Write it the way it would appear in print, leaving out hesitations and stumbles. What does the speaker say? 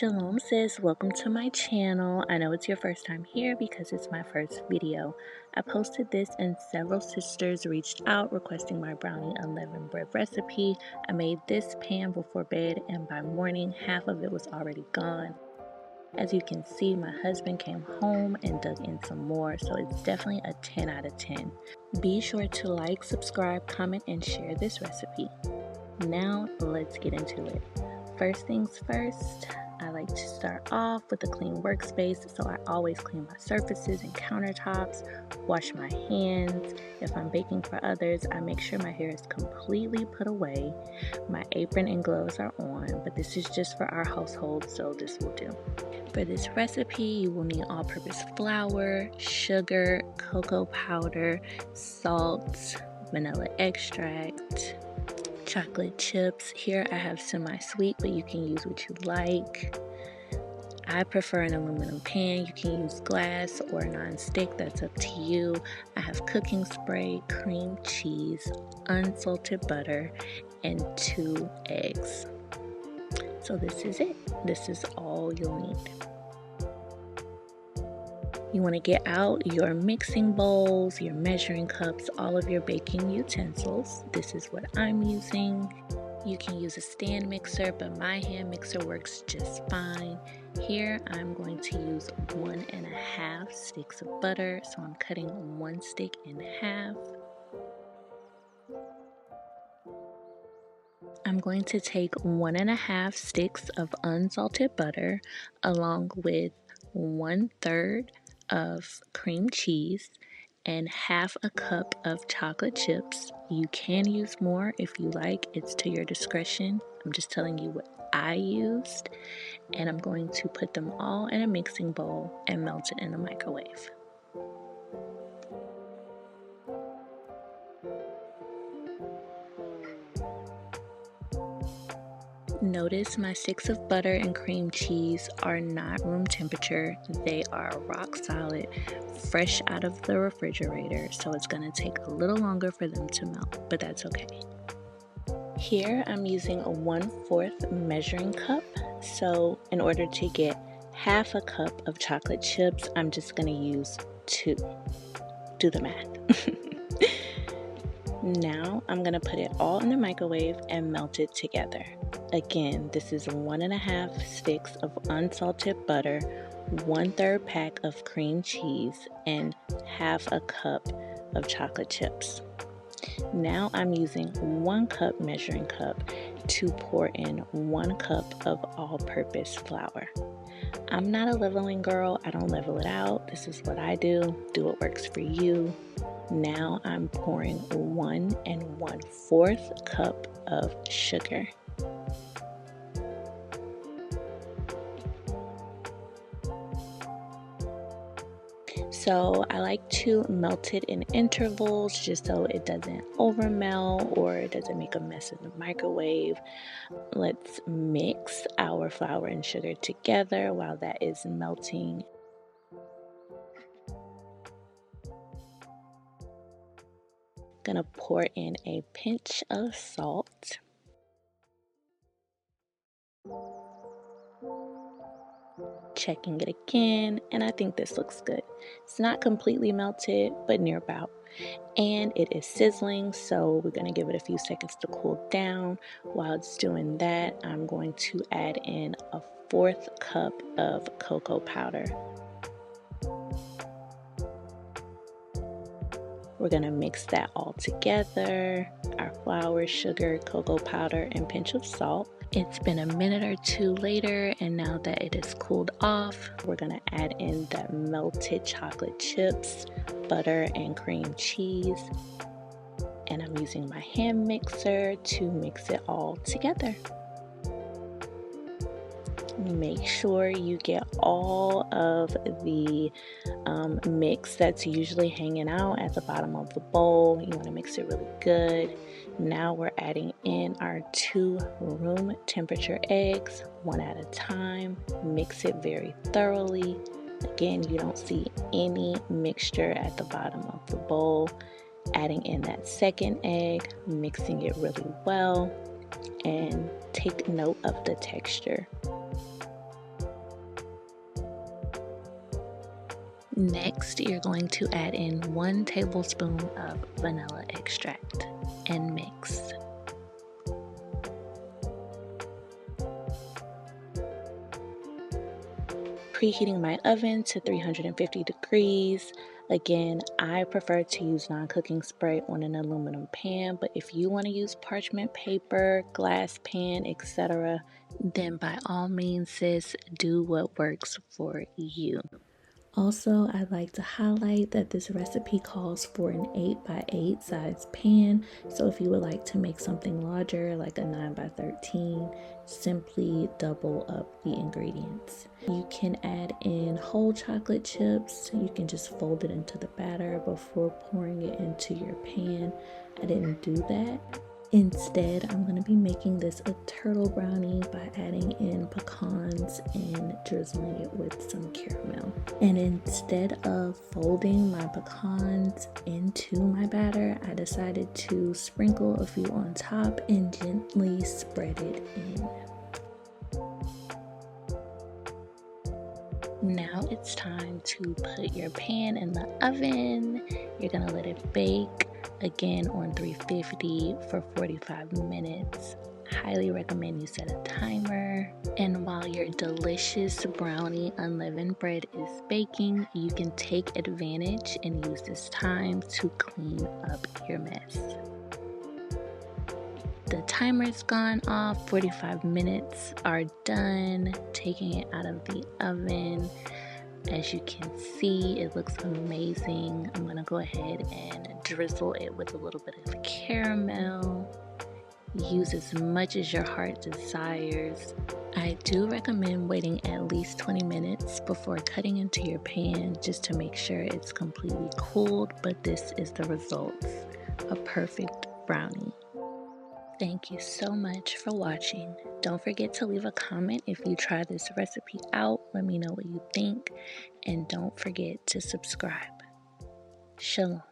Shalom sis, welcome to my channel. I know it's your first time here because it's my first video. I posted this and several sisters reached out requesting my brownie unleavened bread recipe. I made this pan before bed and by morning half of it was already gone. As you can see, my husband came home and dug in some more, so it's definitely a 10 out of 10. Be sure to like, subscribe, comment, and share this recipe. Now let's get into it. First things first, I like to start off with a clean workspace, so I always clean my surfaces and countertops, wash my hands. If I'm baking for others, I make sure my hair is completely put away. My apron and gloves are on, but this is just for our household, so this will do. For this recipe, you will need all-purpose flour, sugar, cocoa powder, salt, vanilla extract, chocolate chips. Here I have semi-sweet, but you can use what you like. I prefer an aluminum pan. You can use glass or non-stick, that's up to you. I have cooking spray, cream cheese, unsalted butter, and 2 eggs. So this is it. This is all you'll need. You want to get out your mixing bowls, your measuring cups, all of your baking utensils. This is what I'm using. You can use a stand mixer, but my hand mixer works just fine. Here I'm going to use 1.5 sticks of butter, so I'm cutting 1 stick in half. I'm going to take 1.5 sticks of unsalted butter along with 1/3 of cream cheese and half a cup of chocolate chips. You can use more if you like, it's to your discretion. I'm just telling you what I used, and I'm going to put them all in a mixing bowl and melt it in the microwave. Notice my sticks of butter and cream cheese are not room temperature. They are rock solid, fresh out of the refrigerator, so it's going to take a little longer for them to melt, but that's okay. Here I'm using a 1/4 measuring cup, so in order to get half a cup of chocolate chips, I'm just going to use 2. Do the math. Now I'm going to put it all in the microwave and melt it together. Again, this is 1.5 sticks of unsalted butter, 1/3 pack of cream cheese, and half a cup of chocolate chips. Now I'm using 1 cup measuring cup to pour in 1 cup of all-purpose flour. I'm not a leveling girl. I don't level it out. This is what I do. Do what works for you. Now I'm pouring 1 1/4 cup of sugar. So I like to melt it in intervals just so it doesn't over melt or it doesn't make a mess in the microwave. Let's mix our flour and sugar together while that is melting. Gonna pour in a pinch of salt. Checking it again, and I think this looks good. It's not completely melted, but near about. And it is sizzling, so we're going to give it a few seconds to cool down. While it's doing that, I'm going to add in a 1/4 cup of cocoa powder. We're going to mix that all together. Our flour, sugar, cocoa powder, and pinch of salt. It's been a minute or 2 later, and now that it is cooled off, we're going to add in the melted chocolate chips, butter, and cream cheese. And I'm using my hand mixer to mix it all together. Make sure you get all of the mix that's usually hanging out at the bottom of the bowl. You want to mix it really good. Now we're adding in our 2 room temperature eggs, 1 at a time. Mix it very thoroughly. Again, you don't see any mixture at the bottom of the bowl. Adding in that 2nd egg, mixing it really well, and take note of the texture. Next, you're going to add in 1 tablespoon of vanilla extract and mix. Preheating my oven to 350 degrees. Again, I prefer to use non-cooking spray on an aluminum pan, but if you want to use parchment paper, glass pan, etc., then by all means, sis, do what works for you. Also, I'd like to highlight that this recipe calls for an 8x8 size pan, so if you would like to make something larger like a 9x13, simply double up the ingredients. You can add in whole chocolate chips. You can just fold it into the batter before pouring it into your pan. I didn't do that. Instead, I'm going to be making this a turtle brownie by adding in pecans and drizzling it with some caramel. And instead of folding my pecans into my batter, I decided to sprinkle a few on top and gently spread it in. Now it's time to put your pan in the oven. You're going to let it bake. Again on 350 for 45 minutes. Highly recommend you set a timer. And while your delicious brownie unleavened bread is baking, you can take advantage and use this time to clean up your mess. The timer's gone off, 45 minutes are done. Taking it out of the oven. As you can see, it looks amazing. I'm gonna go ahead and drizzle it with a little bit of caramel. Use as much as your heart desires. I do recommend waiting at least 20 minutes before cutting into your pan just to make sure it's completely cooled, but this is the results. A perfect brownie. Thank you so much for watching. Don't forget to leave a comment if you try this recipe out. Let me know what you think. And don't forget to subscribe. Shalom.